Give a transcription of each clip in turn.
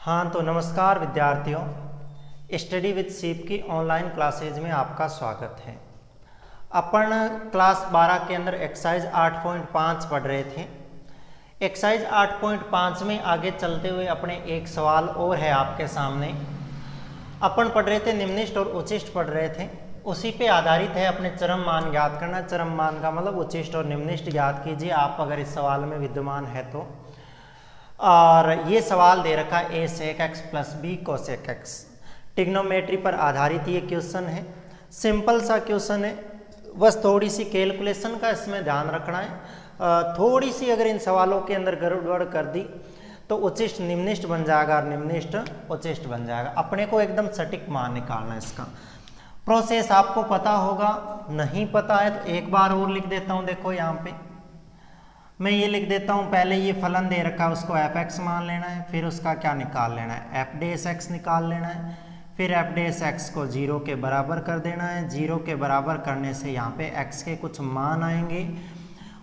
हाँ तो नमस्कार विद्यार्थियों, स्टडी विद सीप की ऑनलाइन क्लासेज में आपका स्वागत है। अपन क्लास 12 के अंदर एक्सरसाइज 8.5 पढ़ रहे थे। एक्सरसाइज 8.5 में आगे चलते हुए अपने एक सवाल और है आपके सामने। अपन पढ़ रहे थे निम्निष्ठ और उच्चिष्ट पढ़ रहे थे, उसी पे आधारित है अपने चरम मान ज्ञात करना। चरम मान का मतलब उच्चिष्ट और निम्निष्ठ ज्ञात कीजिए आप अगर इस सवाल में विद्यमान है तो। और ये सवाल दे रखा है a sec x plus b cosec x। Trigonometry पर आधारित ये क्वेश्चन है, सिंपल सा क्वेश्चन है, बस थोड़ी सी कैलकुलेशन का इसमें ध्यान रखना है। थोड़ी सी अगर इन सवालों के अंदर गड़बड़ कर दी तो उच्चिष्ट निम्निष्ठ बन जाएगा और निम्निष्ठ उच्चिष्ट बन जाएगा। अपने को एकदम सटीक मान निकालना है। इसका प्रोसेस आपको पता होगा, नहीं पता है तो एक बार और लिख देता हूँ। देखो यहाँ पे मैं ये लिख देता हूँ, पहले ये फलन दे रखा है उसको एफ एक्स मान लेना है, फिर उसका क्या निकाल लेना है एफ डेस एक्स निकाल लेना है, फिर एफ डेस एक्स को 0 के बराबर कर देना है। 0 के बराबर करने से यहाँ पे x के कुछ मान आएंगे,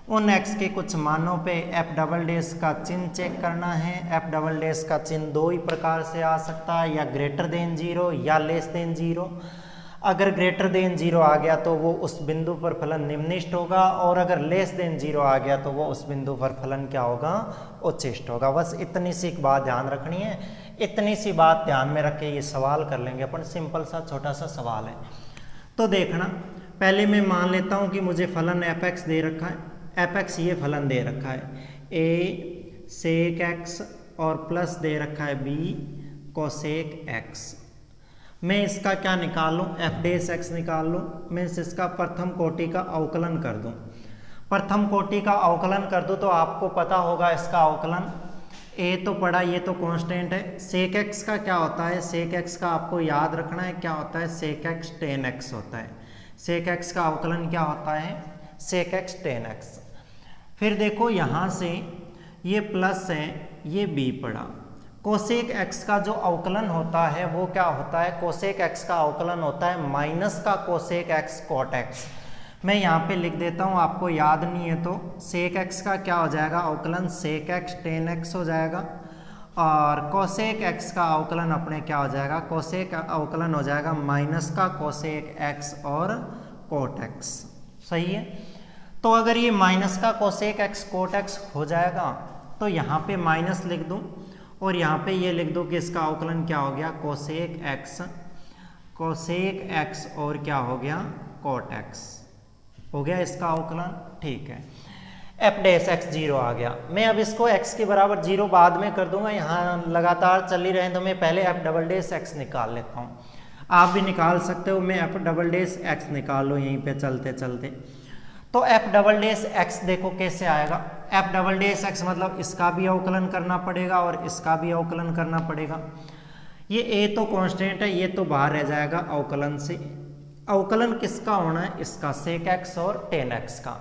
उन x के कुछ मानों पे एफ डबल डेस का चिन्ह चेक करना है। एफ डबल डेस का चिन्ह दो ही प्रकार से आ सकता है, या ग्रेटर देन 0 या लेस देन 0। अगर ग्रेटर देन 0 आ गया तो वो उस बिंदु पर फलन निम्निष्ठ होगा, और अगर लेस देन 0 आ गया तो वो उस बिंदु पर फलन क्या होगा, उच्चिष्ट होगा। बस इतनी सी एक बात ध्यान रखनी है, इतनी सी बात ध्यान में रख के ये सवाल कर लेंगे अपन। सिंपल सा छोटा सा सवाल है। तो देखना, पहले मैं मान लेता हूँ कि मुझे फलन एफ एक्स दे रखा है, एफ एक्स ये फलन दे रखा है ए सेक एक्स और प्लस दे रखा है बी कोसेक एक्स। मैं इसका क्या निकाल लूँ, एफ डेस एक्स निकाल लूँ। मैं इसका प्रथम कोटि का अवकलन कर दूँ। प्रथम कोटि का अवकलन कर दूँ तो आपको पता होगा इसका अवकलन ए तो पढ़ा, ये तो कांस्टेंट है। सेक एक्स का क्या होता है, सेक एक्स का आपको याद रखना है क्या होता है, सेक एक्स टेन एक्स होता है। सेक एक्स का अवकलन क्या होता है, सेक एक्स टेन एक्स। फिर देखो यहाँ से ये प्लस है, ये बी पढ़ा। कोसेक एक्स का जो अवकलन होता है वो क्या होता है, कोसेक एक्स का अवकलन होता है माइनस का कोसेक एक्स कॉट एक्स। मैं यहाँ पे लिख देता हूँ, आपको याद नहीं है तो सेक एक्स का क्या हो जाएगा अवकलन, सेक एक्स टेन एक्स हो जाएगा, और कोसेक एक्स का अवकलन अपने क्या हो जाएगा, कोसेक अवकलन हो जाएगा माइनस का कोसेक एक्स और कोट एक्स। सही है। तो अगर ये माइनस का कोसेक एक्स कोट एक्स हो जाएगा तो यहाँ पे माइनस लिख दूँ, और यहाँ पे ये लिख दो कि इसका अवकलन क्या हो गया, कोसेक एक्स और क्या हो गया, कोट एक्स हो गया इसका अवकलन। ठीक है, एफ डेस एक्स 0 आ गया। मैं अब इसको x के बराबर 0 बाद में कर दूंगा, यहाँ लगातार चल ही रहे तो मैं पहले एफ डबल डेस एक्स निकाल लेता हूँ। आप भी निकाल सकते हो, मैं एफ डबल डेस एक्स निकाल लो यहीं पे चलते चलते। तो एफ डबल डेस एक्स देखो कैसे आएगा, एफ डबल डेस एक्स मतलब इसका भी अवकलन करना पड़ेगा और इसका भी अवकलन करना पड़ेगा। ये ए तो कांस्टेंट है, ये तो बाहर रह जाएगा अवकलन से। अवकलन किसका होना है, इसका सेक एक्स और टेन एक्स का।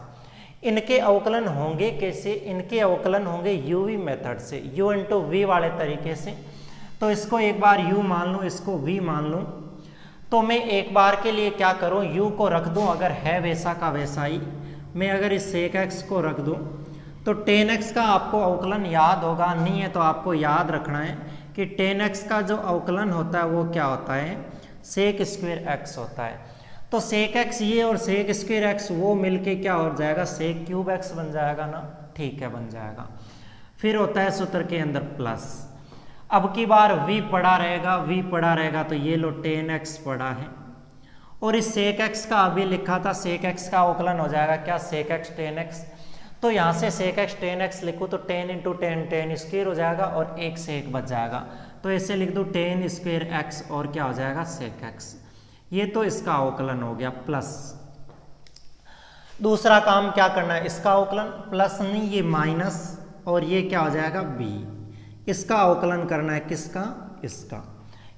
इनके अवकलन होंगे कैसे, इनके अवकलन होंगे यूवी मेथड से, यू इंटू वी वाले तरीके से। तो इसको एक बार यू मान लूँ, इसको वी मान लूँ, तो मैं एक बार के लिए क्या करूँ, u को रख दूँ, अगर है वैसा का वैसा ही। मैं अगर इस सेक एक्स को रख दूँ तो टेन एक्स का आपको अवकलन याद होगा, नहीं है तो आपको याद रखना है कि टेन एक्स का जो अवकलन होता है वो क्या होता है, सेक स्क्वायर एक्स होता है। तो सेक एक्स ये और सेक स्क्वायर एक्स वो मिलके क्या हो जाएगा, सेक क्यूब एक्स बन जाएगा ना। ठीक है, बन जाएगा। फिर होता है सूत्र के अंदर प्लस। अब की बार v पड़ा रहेगा तो ये लो टेन एक्स पड़ा है, और इस सेक एक्स का अभी लिखा था, सेक एक्स का अवकलन हो जाएगा क्या, सेक एक्स टेन एक्स। तो यहाँ से सेक एक्स टेन एक्स लिखूँ तो 10 इंटू 10 10 स्क्वायर हो जाएगा और एक से एक बच जाएगा। तो ऐसे लिख दूँ 10 स्क्वायर एक्स और क्या हो जाएगा, सेक एक्स। ये तो इसका अवकलन हो गया प्लस। दूसरा काम क्या करना है, इसका अवकलन प्लस नहीं ये माइनस, और ये क्या हो जाएगा बी। इसका अवकलन करना है किसका, इसका।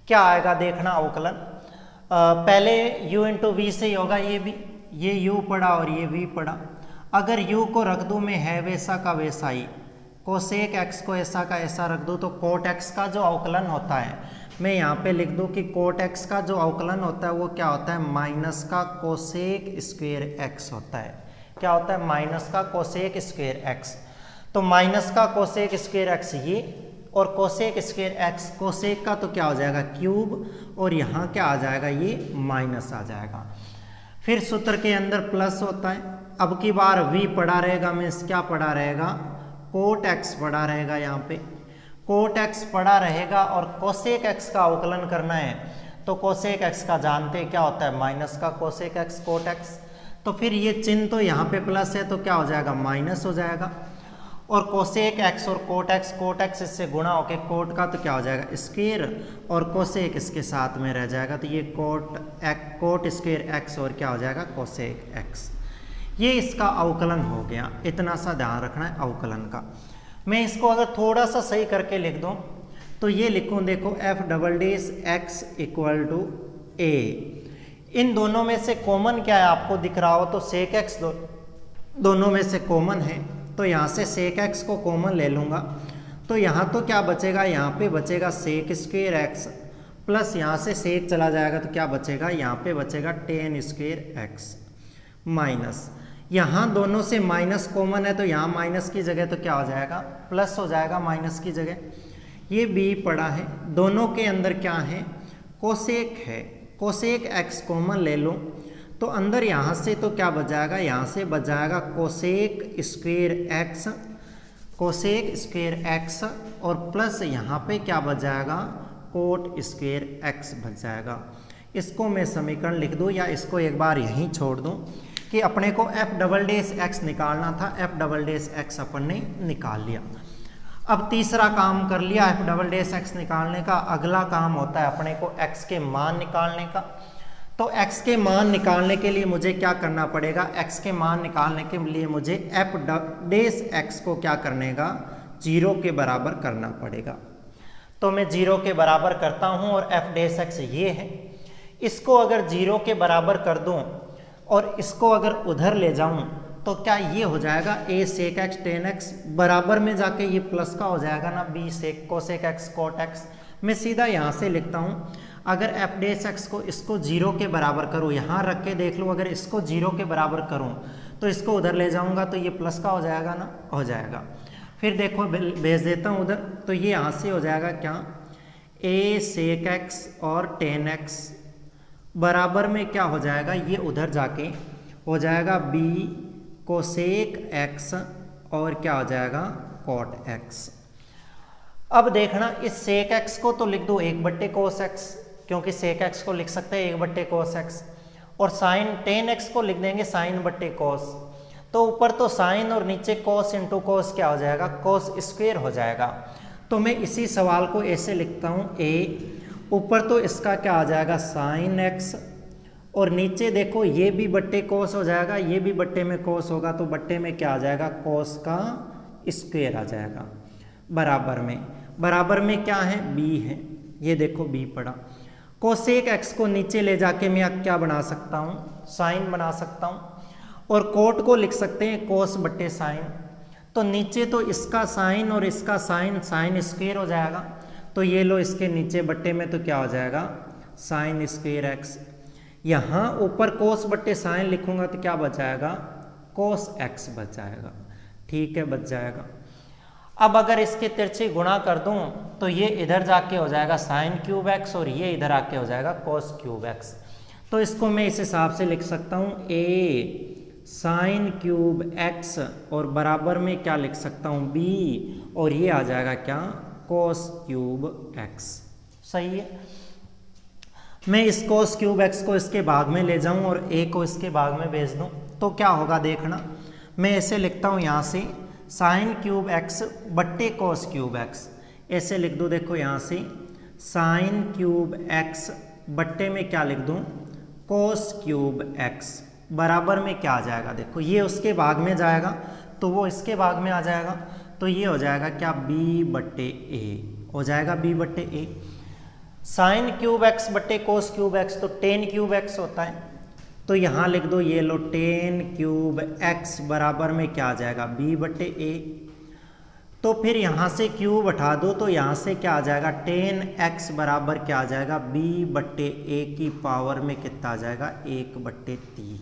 क्या आएगा देखना अवकलन, पहले u इंटू वी से ही होगा, ये भी, ये u पड़ा और ये v पड़ा। अगर u को रख दूँ मैं है वैसा का वैसा ही, कोसेक एक्स को ऐसा का ऐसा रख दूँ, तो कोट एक्स का जो अवकलन होता है मैं यहाँ पे लिख दूँ कि कोट एक्स का जो अवकलन होता है वो क्या होता है, माइनस का कोसेक स्क्वायर एक्स होता है। क्या होता है, माइनस का कोसेक स्क्वायर एक्स। तो माइनस का कोसेक स्क्वायर एक्स ये, और कोसेक स्क्वायर एक्स, कोसेक का तो क्या हो जाएगा क्यूब और यहाँ क्या आ जाएगा ये माइनस आ जाएगा। फिर सूत्र के अंदर प्लस होता है। अब की बार v पड़ा रहेगा, मीन्स क्या पड़ा रहेगा कोट x पड़ा रहेगा, यहाँ पे कोट x पड़ा रहेगा और कोसेक x का अवकलन करना है तो कोसेक x का जानते हैं क्या होता है माइनस का कोसेक x कोट x, तो फिर ये चिन्ह तो यहाँ पे प्लस है तो क्या हो जाएगा माइनस हो जाएगा और कोसेक x और कोट x इससे गुणा होके कोट का तो क्या हो जाएगा स्क्वायर और कोसेक इसके साथ में रह जाएगा तो ये कोट स्क्वायर x और क्या हो जाएगा कोसेक x। ये इसका अवकलन हो गया, इतना सा ध्यान रखना है अवकलन का। मैं इसको अगर थोड़ा सा सही करके लिख दूं तो ये लिखूं, देखो F double dash X equal to A. इन दोनों में से कॉमन क्या है आपको दिख रहा हो तो सेक एक्स दोनों में से कॉमन है तो यहाँ से सेक एक्स को कॉमन ले लूँगा तो यहाँ तो क्या बचेगा, यहाँ पे बचेगा सेक स्क्वायर एक्स प्लस यहाँ से सेक चला जाएगा तो क्या बचेगा, यहाँ पे बचेगा टेन स्क्वायर एक्स माइनस, यहाँ दोनों से माइनस कॉमन है तो यहाँ माइनस की जगह तो क्या हो जाएगा प्लस हो जाएगा माइनस की जगह। ये बी पड़ा है, दोनों के अंदर क्या है कोसेक है, कोसेक एक्स कॉमन ले लो तो अंदर यहाँ से तो क्या बच जाएगा, यहाँ से बच जाएगा cosec square x, cosec square x और प्लस यहाँ पे क्या बच जाएगा कोट स्क्वायर एक्स बच जाएगा। इसको मैं समीकरण लिख दूँ या इसको एक बार यहीं छोड़ दूँ कि अपने को एफ डबल डेस एक्स निकालना था, F double dash x upon ने निकाल लिया। अब तीसरा काम कर लिया एफ डबल डेस एक्स निकालने का, अगला काम होता है अपने को एक्स के मान निकालने का। तो x के मान निकालने के लिए मुझे क्या करना पड़ेगा, x के मान निकालने के लिए मुझे एफ डेस x को क्या करने का 0 के बराबर करना पड़ेगा। तो मैं 0 के बराबर करता हूं और एफ डेस x ये है, इसको अगर 0 के बराबर कर दूं और इसको अगर उधर ले जाऊं तो क्या ये हो जाएगा a sec x tan x बराबर में जाके ये प्लस का हो जाएगा ना b sec cosec x cot x। मैं सीधा यहाँ से लिखता हूँ, अगर एफ डेस एक्स को इसको 0 के बराबर करूँ, यहाँ रख के देख लो, अगर इसको 0 के बराबर करूँ तो इसको उधर ले जाऊँगा तो ये प्लस का हो जाएगा ना, हो जाएगा। फिर देखो भेज देता हूँ उधर तो ये यहाँ से हो जाएगा क्या a सेक एक्स और टेन एक्स बराबर में क्या हो जाएगा, ये उधर जाके हो जाएगा b कोसेक एक्स और क्या हो जाएगा कॉट एक्स। अब देखना इस सेक एक्स को तो लिख दो 1 कोस एक्स, क्योंकि सेक एक्स को लिख सकते हैं 1 कोस एक्स, और साइन टेन एक्स को लिख देंगे साइन बट्टे कोस। तो ऊपर तो साइन और नीचे कोस इंटू कोस क्या हो जाएगा कोस स्क्वायर हो जाएगा। तो मैं इसी सवाल को ऐसे लिखता हूँ a, ऊपर तो इसका क्या आ जाएगा साइन एक्स और नीचे देखो ये भी बट्टे कोस हो जाएगा, ये भी बट्टे में कोस होगा तो बट्टे में क्या आ जाएगा कोस का स्क्वायर आ जाएगा बराबर में क्या है b है, ये देखो b पड़ा। कोसेक x को नीचे ले जाके मैं क्या बना सकता हूँ साइन बना सकता हूँ और कोट को लिख सकते हैं कोस बट्टे साइन। तो नीचे तो इसका साइन और इसका साइन साइन स्क्वायर हो जाएगा तो ये लो इसके नीचे बट्टे में तो क्या हो जाएगा साइन स्क्वायर x। यहाँ ऊपर कोस बट्टे साइन लिखूंगा तो क्या बच जाएगा कोस x बच जाएगा, ठीक है बच जाएगा। अब अगर इसके तिरछे गुणा कर दूं तो ये इधर जाके हो जाएगा साइन क्यूब एक्स और ये इधर आके हो जाएगा कोस क्यूब एक्स। तो इसको मैं इस हिसाब से लिख सकता हूँ a साइन क्यूब एक्स और बराबर में क्या लिख सकता हूँ b और ये आ जाएगा क्या कोस क्यूब एक्स। सही है, मैं इस कोस क्यूब एक्स को इसके भाग में ले जाऊं और a को इसके भाग में भेज दूं तो क्या होगा देखना। मैं ऐसे लिखता हूं यहाँ से साइन क्यूब एक्स बट्टे कोस क्यूब एक्स, ऐसे लिख दूँ। देखो यहाँ से साइन क्यूब एक्स बट्टे में क्या लिख दूँ कोस क्यूब एक्स बराबर में क्या आ जाएगा, देखो ये उसके भाग में जाएगा तो वो इसके भाग में आ जाएगा तो ये हो जाएगा क्या b बट्टे a हो जाएगा b बट्टे a। साइन क्यूब एक्स बट्टे कोस क्यूब एक्स तो टेन क्यूब एक्स होता है तो यहाँ लिख दो ये लो टेन क्यूब एक्स बराबर में क्या आ जाएगा b बट्टे a। तो फिर यहाँ से क्यूब हटा दो तो यहाँ से क्या आ जाएगा टेन एक्स बराबर क्या आ जाएगा b बट्टे a की पावर में कितना आ जाएगा 1/3।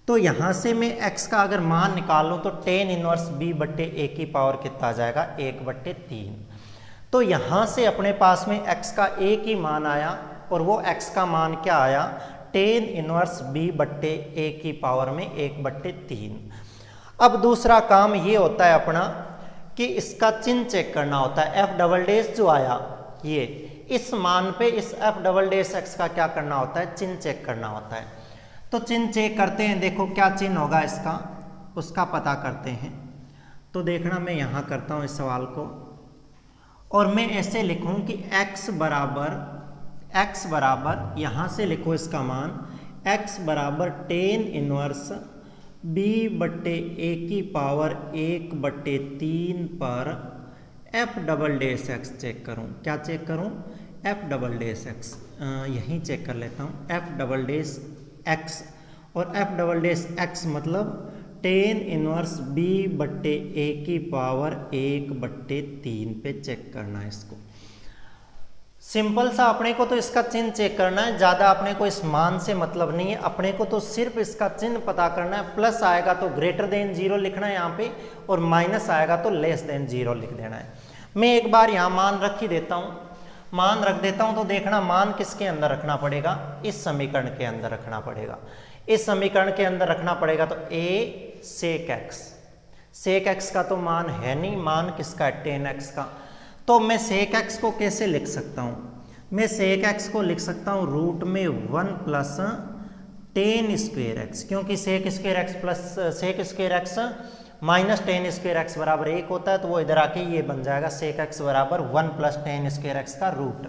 तो यहाँ से मैं x का अगर मान निकाल लूँ तो टेन इनवर्स b बट्टे a की पावर कितना आ जाएगा 1/3। तो यहाँ से अपने पास में x का एक ही मान आया और वो x का मान क्या आया, टेन इनवर्स b बट्टे a की पावर में 1/3। अब दूसरा काम ये होता है अपना कि इसका चिन्ह चेक करना होता है। f डबल डैश जो आया ये, इस मान पे इस f डबल डैश x का क्या करना होता है, चिन्ह चेक करना होता है। तो चिन्ह चेक करते हैं, देखो क्या चिन्ह होगा इसका, उसका पता करते हैं। तो देखना मैं यहाँ करता हूँ इस सवाल को और मैं ऐसे लिखूँ कि x बराबर यहाँ से लिखो इसका मान x बराबर टेन इनवर्स b बट्टे a की पावर 1/3 पर f double dash x check करूँ। क्या चेक करूँ, f डबल डैश x, यहीं चेक कर लेता हूँ f डबल डैश x, और f डबल डैश x मतलब टेन इनवर्स b बट्टे a की पावर 1/3 पे चेक करना है इसको। सिंपल सा, अपने को तो इसका चिन्ह चेक करना है, ज़्यादा अपने को इस मान से मतलब नहीं है, अपने को तो सिर्फ इसका चिन्ह पता करना है। प्लस आएगा तो ग्रेटर देन 0 लिखना है यहाँ पे, और माइनस आएगा तो लेस देन 0 लिख देना है। मैं एक बार यहाँ मान रख ही देता हूँ, मान रख देता हूँ। तो देखना मान किसके अंदर रखना पड़ेगा, इस समीकरण के अंदर रखना पड़ेगा। इस समीकरण के अंदर रखना पड़ेगा तो a सेक x का तो मान है नहीं, मान किसका है, टेन x का। तो मैं सेक x को कैसे लिख सकता हूँ, मैं सेक x को लिख सकता हूँ रूट में 1 प्लस टेन स्क्वेयर एक्स, क्योंकि sec square x plus sec square x minus tan square x बराबर 1 होता है। तो वो इधर आके ये बन जाएगा सेक x बराबर 1 प्लस टेन स्क्वेयर एक्स का रूट।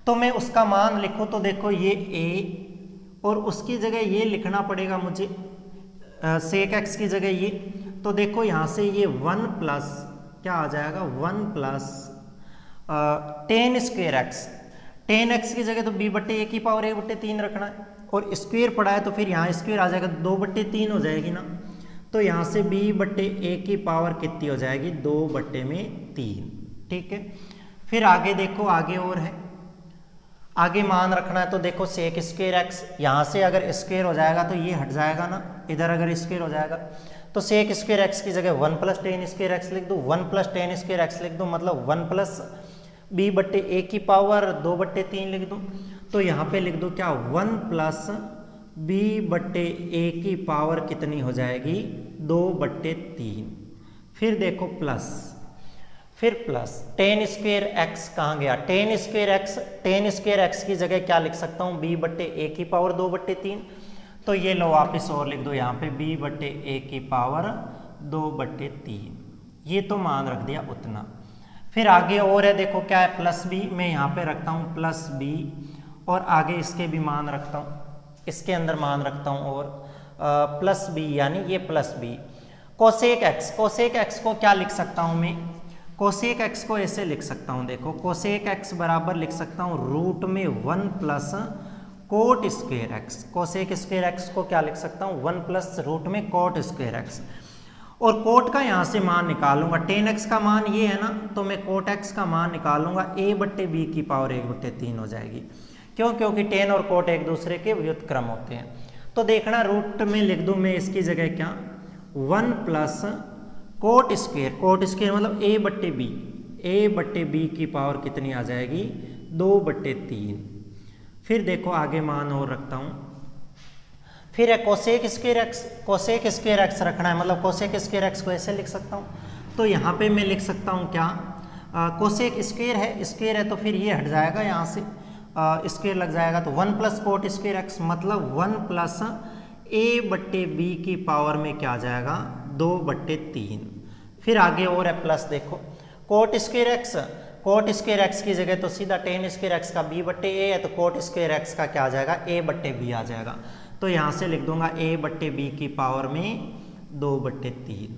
तो मैं उसका मान लिखूँ तो देखो ये a, और उसकी जगह ये लिखना पड़ेगा मुझे सेक x की जगह ये। तो देखो यहाँ से ये 1 प्लस क्या आ जाएगा, 1 plus ten square x, ten x की जगह तो b बट्टे a की पावर 1/3 रखना है, और स्क्वेयर पड़ा है तो फिर यहाँ स्क्वेयर आ जाएगा, 2/3 हो जाएगी ना। तो यहाँ से b बट्टे a की पावर कितनी हो जाएगी, 2/3। ठीक है, फिर आगे देखो, आगे और है, आगे मान रखना है। तो देखो सेक स्क्वेयर एक्स, यहाँ से अगर स्क्वेयर हो जाएगा तो ये हट जाएगा ना, इधर अगर स्क्वेयर हो जाएगा तो सेक स्क्वेयर एक्स की जगह 1 प्लस टेन स्क्वेयर एक्स लिख दूँ, 1 प्लस टेन स्क्वेयर एक्स लिख दूँ, मतलब 1 प्लस b बट्टे a की पावर 2/3 लिख दूँ। तो यहाँ पे लिख दूँ क्या, 1 प्लस b बट्टे a की पावर कितनी हो जाएगी, 2/3। फिर देखो प्लस, फिर प्लस टेन स्क्वेयर एक्स कहाँ गया, टेन स्क्वेयर एक्स की जगह क्या लिख सकता हूँ, b बट्टे a की पावर 2/3। तो ये लो वापस और लिख दो यहाँ पे b बट्टे a की पावर 2/3, ये तो मान रख दिया उतना। फिर आगे और है, देखो क्या है, प्लस b, मैं यहाँ पे रखता हूँ प्लस b, और आगे इसके भी मान रखता हूँ, इसके अंदर मान रखता हूँ और प्लस b, यानी ये प्लस b। कोसेक एक्स को क्या लिख सकता हूँ मैं, कोसेक एक्स को ऐसे लिख सकता हूँ, देखो कोसेक एक्स बराबर लिख सकता हूँ रूट में 1 plus coat square x. Cosec square x को क्या लिख सकता हूँ, 1 प्लस रूट में कोट स्क्वेयर एक्स, और कोट का यहाँ से मान निकालूंगा, टेन एक्स का मान ये है ना, तो मैं कोट एक्स का मान निकालूंगा, a बट्टे b की पावर 1/3 हो जाएगी। क्यों, क्योंकि टेन और कोट एक दूसरे के व्युत्क्रम होते हैं। तो देखना रूट में लिख दूँ मैं इसकी जगह क्या, 1 प्लस कोट स्क्वेयर मतलब a बट्टे b की पावर कितनी आ जाएगी, 2/3। फिर देखो आगे मान और रखता हूँ, फिर है कोसेक स्क्वेयर एक्स रखना है, मतलब कोसेक स्क्वेयर एक्स को ऐसे लिख सकता हूँ। तो यहाँ पे मैं लिख सकता हूँ क्या, कोसेक स्क्वेयर है तो फिर ये हट जाएगा, यहाँ से स्क्वेयर लग जाएगा, तो 1 प्लस कोट स्क्वेयर एक्स मतलब 1 प्लस a बट्टे b की पावर में क्या आ जाएगा, 2/3। फिर आगे और है प्लस, देखो कोट स्क्वेयर एक्स की जगह तो सीधा टेन स्क्वेयर एक्स का b बट्टे a है, तो कोट स्क्वेयर एक्स का क्या आ जाएगा, a बट्टे b आ जाएगा। तो यहाँ से लिख दूंगा a बट्टे b की पावर में 2/3।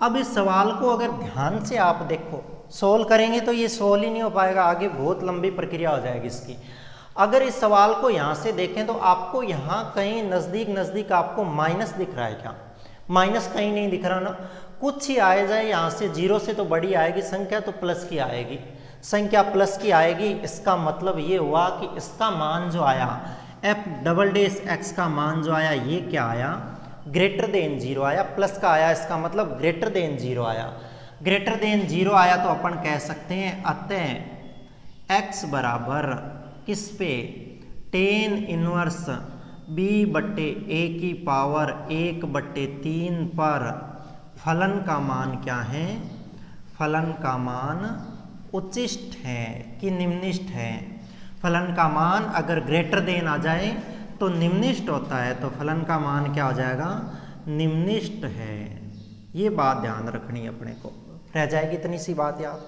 अब इस सवाल को अगर ध्यान से आप देखो, सोल्व करेंगे तो ये सोल्व ही नहीं हो पाएगा, आगे बहुत लंबी प्रक्रिया हो जाएगी इसकी। अगर इस सवाल को यहाँ से देखें तो आपको यहाँ कहीं नज़दीक आपको माइनस दिख रहा है क्या, माइनस कहीं नहीं दिख रहा ना, कुछ ही आए जाए यहाँ से, 0 से तो बड़ी आएगी संख्या, तो प्लस की आएगी, संख्या प्लस की आएगी। इसका मतलब ये हुआ कि इसका मान जो आया f डबल डैश x का मान जो आया ये क्या आया, ग्रेटर देन 0 आया, प्लस का आया, इसका मतलब ग्रेटर देन 0 आया। ग्रेटर देन 0 आया तो अपन कह सकते हैं अतः x बराबर किस पे, टेन इनवर्स b बट्टे a की पावर 1/3 पर फलन का मान क्या है, फलन का मान उच्चिष्ट है कि निम्निष्ठ है। फलन का मान अगर ग्रेटर देन आ जाए तो निम्निष्ठ होता है, तो फलन का मान क्या हो जाएगा, निम्निष्ठ है। ये बात ध्यान रखनी है अपने को, रह जाएगी इतनी सी बात याद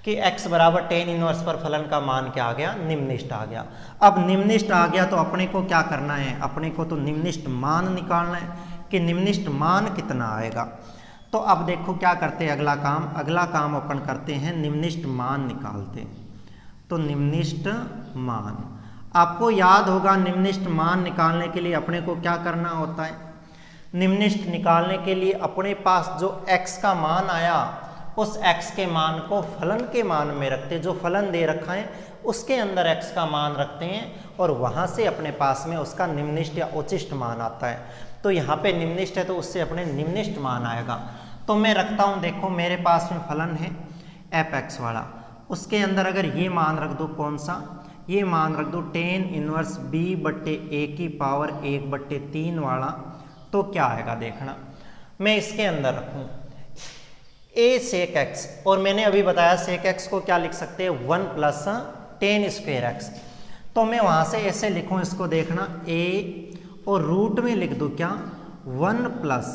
कि x बराबर टेन इनवर्स पर फलन का मान क्या आ गया, निम्निष्ठ आ गया। अब निम्निष्ठ आ गया तो अपने को क्या करना है, अपने को तो निम्निष्ठ मान निकालना है कि निम्निष्ठ मान कितना आएगा। तो अब देखो क्या करते हैं, अगला काम अपन करते हैं, निम्निष्ठ मान निकालते हैं। तो निम्निष्ठ मान, आपको याद होगा निम्निष्ठ मान निकालने के लिए अपने को क्या करना होता है, निम्निष्ठ निकालने के लिए अपने पास जो x का मान आया उस x के मान को फलन के मान में रखते, जो फलन दे रखा है उसके अंदर x का मान रखते हैं और वहाँ से अपने पास में उसका निम्निष्ठ या उच्चिष्ट मान आता है। तो यहाँ पे निम्निष्ठ है तो उससे अपने निम्निष्ठ मान आएगा। तो मैं रखता हूँ, देखो मेरे पास में फलन है f(x) वाला, उसके अंदर अगर ये मान रख दो, कौन सा, ये मान रख दो टेन इनवर्स b बट्टे a की पावर 1/3 वाला, तो क्या आएगा देखना। मैं इसके अंदर रखूँ a sec x, और मैंने अभी बताया sec x को क्या लिख सकते हैं, 1 प्लस टेन स्क्वेयर एक्स। तो मैं वहाँ से ऐसे लिखूँ इसको, देखना a और रूट में लिख दूँ क्या, 1 प्लस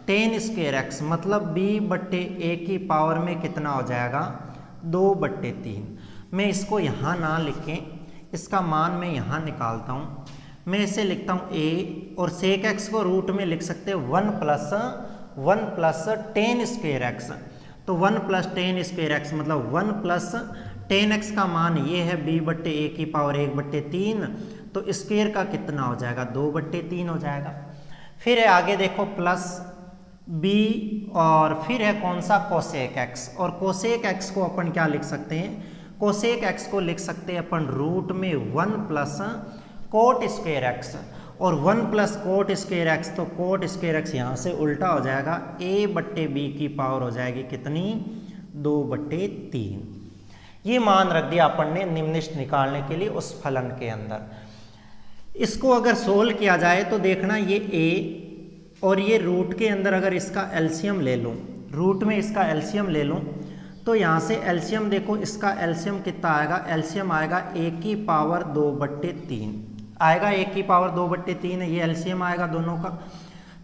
टेन स्क्वेयर एक्स, मतलब b बट्टे a की पावर में कितना हो जाएगा, 2/3। मैं इसको यहाँ ना लिखें, इसका मान मैं यहाँ निकालता हूँ। मैं इसे लिखता हूँ a और सेक x को रूट में लिख सकते हैं 1 प्लस टेन स्क्वेयर एक्स। तो 1 प्लस टेन स्क्वेयर एक्स मतलब 1 प्लस टेन एक्स का मान ये है b बट्टे a की पावर 1/3, तो स्क्वेयर का कितना हो जाएगा, 2/3 हो जाएगा। फिर है आगे देखो प्लस b और फिर है कौन सा, कोसेक x, और कोसेक x को अपन क्या लिख सकते हैं, कोसेक x को लिख सकते हैं अपन रूट में 1 प्लस कोट स्क्वेयर एक्स, और 1 प्लस कोट स्क्वेयर एक्स, तो कोट स्क्वेयर एक्स यहाँ से उल्टा हो जाएगा, a बट्टे b की पावर हो जाएगी कितनी, 2/3। ये मान रख दिया अपन ने निम्निष्ठ निकालने के लिए उस फलन के अंदर। इसको अगर सोल्व किया जाए तो देखना ये a और ये रूट के अंदर अगर इसका एलसीएम ले लूँ, रूट में इसका एलसीएम ले लूँ, तो यहाँ से एलसीएम देखो, इसका एलसीएम कितना आएगा, एलसीएम आएगा a की पावर 2/3 आएगा, a की पावर 2/3 है, ये एलसीएम आएगा दोनों का।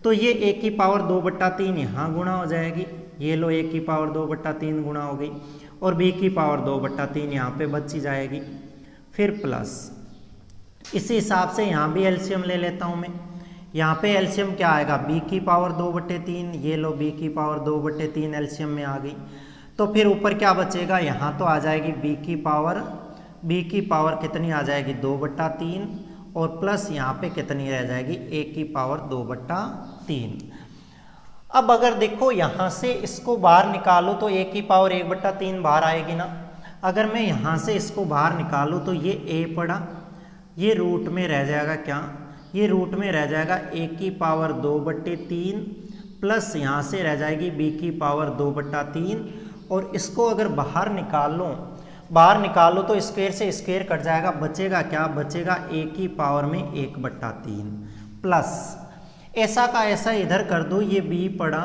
तो ये a की पावर 2/3 यहाँ गुणा हो जाएगी, ये लो a की पावर 2/3 गुणा हो गई, और b की पावर 2/3 यहाँ पे बची जाएगी। फिर प्लस इसी हिसाब से यहाँ भी एलसीएम ले लेता हूँ मैं, यहाँ पे एलसीएम क्या आएगा, b की पावर 2/3, ये लो b की पावर 2/3 एलसीएम में आ गई। तो फिर ऊपर क्या बचेगा, यहाँ तो आ जाएगी b की पावर कितनी आ जाएगी, 2/3, और प्लस यहाँ पे कितनी रह जाएगी, a की पावर 2/3। अब अगर देखो यहाँ से इसको बाहर निकालो तो a की पावर 1/3 बाहर आएगी ना। अगर मैं यहाँ से इसको बाहर निकालूँ तो ये a पड़ा, ये रूट में रह जाएगा क्या, ये रूट में रह जाएगा a की पावर 2/3 प्लस यहाँ से रह जाएगी b की पावर 2/3, और इसको अगर बाहर निकालो तो स्क्वायर से स्क्वायर कट जाएगा, बचेगा क्या, बचेगा a की पावर में 1/3 प्लस ऐसा का ऐसा इधर कर दो, ये b पड़ा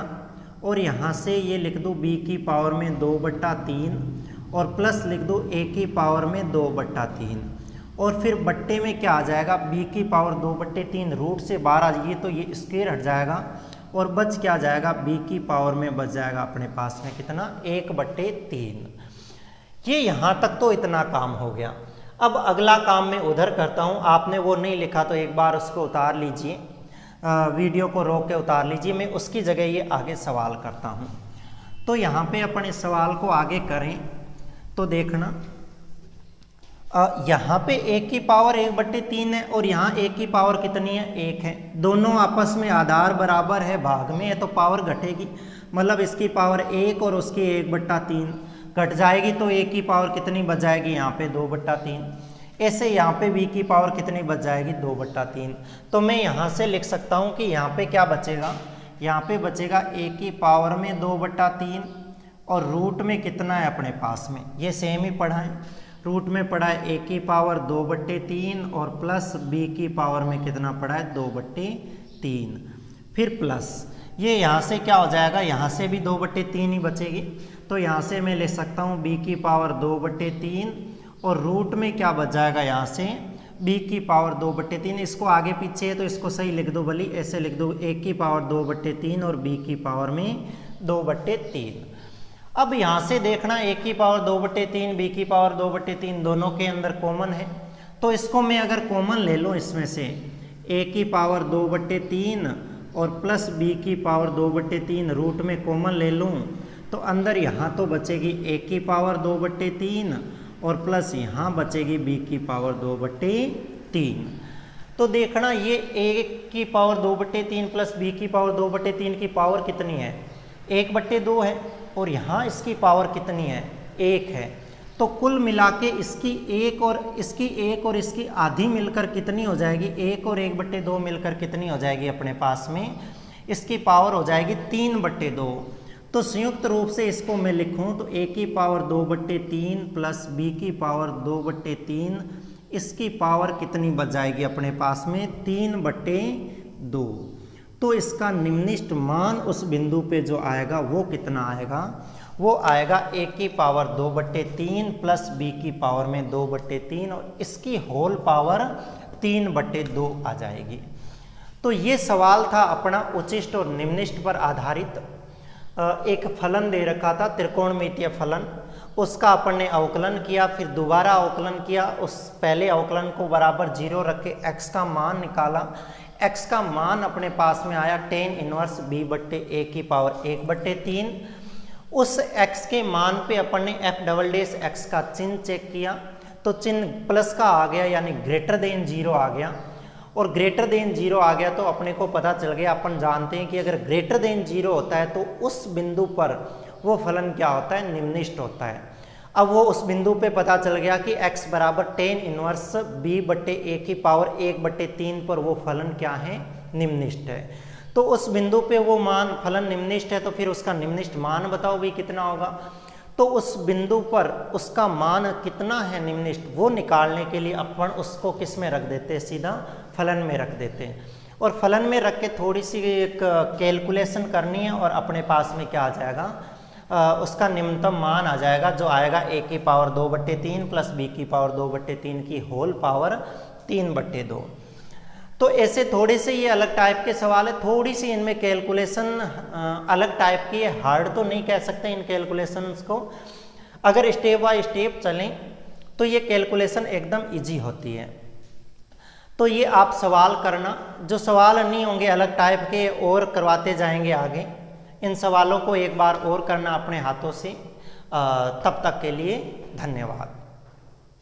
और यहाँ से ये लिख दो b की पावर में 2/3 और प्लस लिख दो a की पावर में 2/3, और फिर बट्टे में क्या आ जाएगा, b की पावर 2/3 रूट से बाहर आ जाइए तो ये स्क्वायर हट जाएगा और बच क्या जाएगा, b की पावर में बच जाएगा अपने पास में कितना, 1/3। ये यहाँ तक तो इतना काम हो गया। अब अगला काम मैं उधर करता हूँ, आपने वो नहीं लिखा तो एक बार उसको उतार लीजिए, वीडियो को रोक के उतार लीजिए, मैं उसकी जगह ये आगे सवाल करता हूँ। तो यहाँ पे अपन इस सवाल को आगे करें तो देखना, यहाँ पे a की पावर 1/3 है और यहाँ a की पावर कितनी है, 1 है। दोनों आपस में आधार बराबर है, भाग में है तो पावर घटेगी, मतलब इसकी पावर 1 और उसकी 1/3 घट जाएगी तो a की पावर कितनी बच जाएगी, यहाँ पे 2/3। ऐसे यहाँ पे b की पावर कितनी बच जाएगी, 2/3। तो मैं यहाँ से लिख सकता हूँ कि यहाँ पे क्या बचेगा, यहाँ पे बचेगा a की पावर में 2/3 और रूट में कितना है अपने पास में, ये सेम ही पढ़ा है। रूट में पढ़ा है a की पावर 2/3 और प्लस b की पावर में कितना पढ़ा है 2/3, फिर प्लस ये यहाँ से क्या हो जाएगा, यहाँ से भी 2/3 ही बचेगी, तो यहाँ से मैं ले सकता हूँ b की पावर 2/3 और रूट में क्या बच जाएगा यहाँ से b की पावर 2/3। इसको आगे पीछे है तो इसको सही लिख दो, भली ऐसे लिख दो a की पावर 2/3 और b की पावर में 2/3। अब यहाँ से देखना a की पावर 2/3 b की पावर 2/3 दोनों के अंदर कॉमन है, तो इसको मैं अगर कॉमन ले लूँ इसमें से a की पावर 2/3 और प्लस b की पावर 2/3 रूट में कॉमन ले लूँ तो अंदर यहाँ तो बचेगी a की पावर 2/3 और प्लस यहाँ बचेगी b की पावर 2/3। तो देखना ये a की पावर 2/3 प्लस b की पावर 2/3 की पावर कितनी है, 1/2 है, और यहाँ इसकी पावर कितनी है 1 है। तो कुल मिला के इसकी एक और इसकी आधी मिलकर कितनी हो जाएगी, 1 और 1/2 मिलकर कितनी हो जाएगी अपने पास में, इसकी पावर हो जाएगी 3/2। तो संयुक्त रूप से इसको मैं लिखूं तो a की पावर 2/3 प्लस b की पावर 2/3, इसकी पावर कितनी बच जाएगी अपने पास में 3/2। तो इसका निम्निष्ट मान उस बिंदु पे जो आएगा वो कितना आएगा, वो आएगा a की पावर 2/3 प्लस b की पावर में 2/3 और इसकी होल पावर 3/2 आ जाएगी। तो ये सवाल था अपना उच्चिष्ट और निम्निष्ट पर आधारित। एक फलन दे रखा था त्रिकोणमितीय फलन, उसका अपन ने अवकलन किया, फिर दोबारा अवकलन किया, उस पहले अवकलन को बराबर 0 रख के x का मान निकाला। x का मान अपने पास में आया tan इनवर्स b/a की पावर 1/3। उस x के मान पे अपन ने f" का चिन्ह चेक किया तो चिन्ह प्लस का आ गया, यानी ग्रेटर देन 0 आ गया, और ग्रेटर देन 0 आ गया तो अपने को पता चल गया, अपन जानते हैं कि अगर ग्रेटर देन 0 होता है तो उस बिंदु पर वो फलन क्या होता है, निम्निष्ट होता है। अब वो उस बिंदु पे पता चल गया कि x बराबर tan इनवर्स b/a की पावर 1/3 पर वो फलन क्या है, निम्निष्ट है। तो उस बिंदु पे वो मान फलन निम्निष्ट है, तो फिर उसका निम्निष्ट मान बताओ भी कितना होगा। तो उस बिंदु पर उसका मान कितना है निम्निष्ट, वो निकालने के लिए अपन उसको किस में रख देते हैं, सीधा फलन में रख देते हैं, और फलन में रख के थोड़ी सी एक कैलकुलेशन करनी है और अपने पास में क्या आ जाएगा, उसका निम्नतम मान आ जाएगा, जो आएगा a की पावर 2/3 प्लस b की पावर 2/3 की होल पावर 3/2। तो ऐसे थोड़े से ये अलग टाइप के सवाल है, थोड़ी सी इनमें कैलकुलेशन अलग टाइप की है, हार्ड तो नहीं कह सकते इन कैलकुलेशंस को। अगर स्टेप बाय स्टेप चलें तो ये कैलकुलेशन एकदम इजी होती है। तो ये आप सवाल करना, जो सवाल नहीं होंगे अलग टाइप के और करवाते जाएंगे आगे, इन सवालों को एक बार और करना अपने हाथों से। तब तक के लिए धन्यवाद।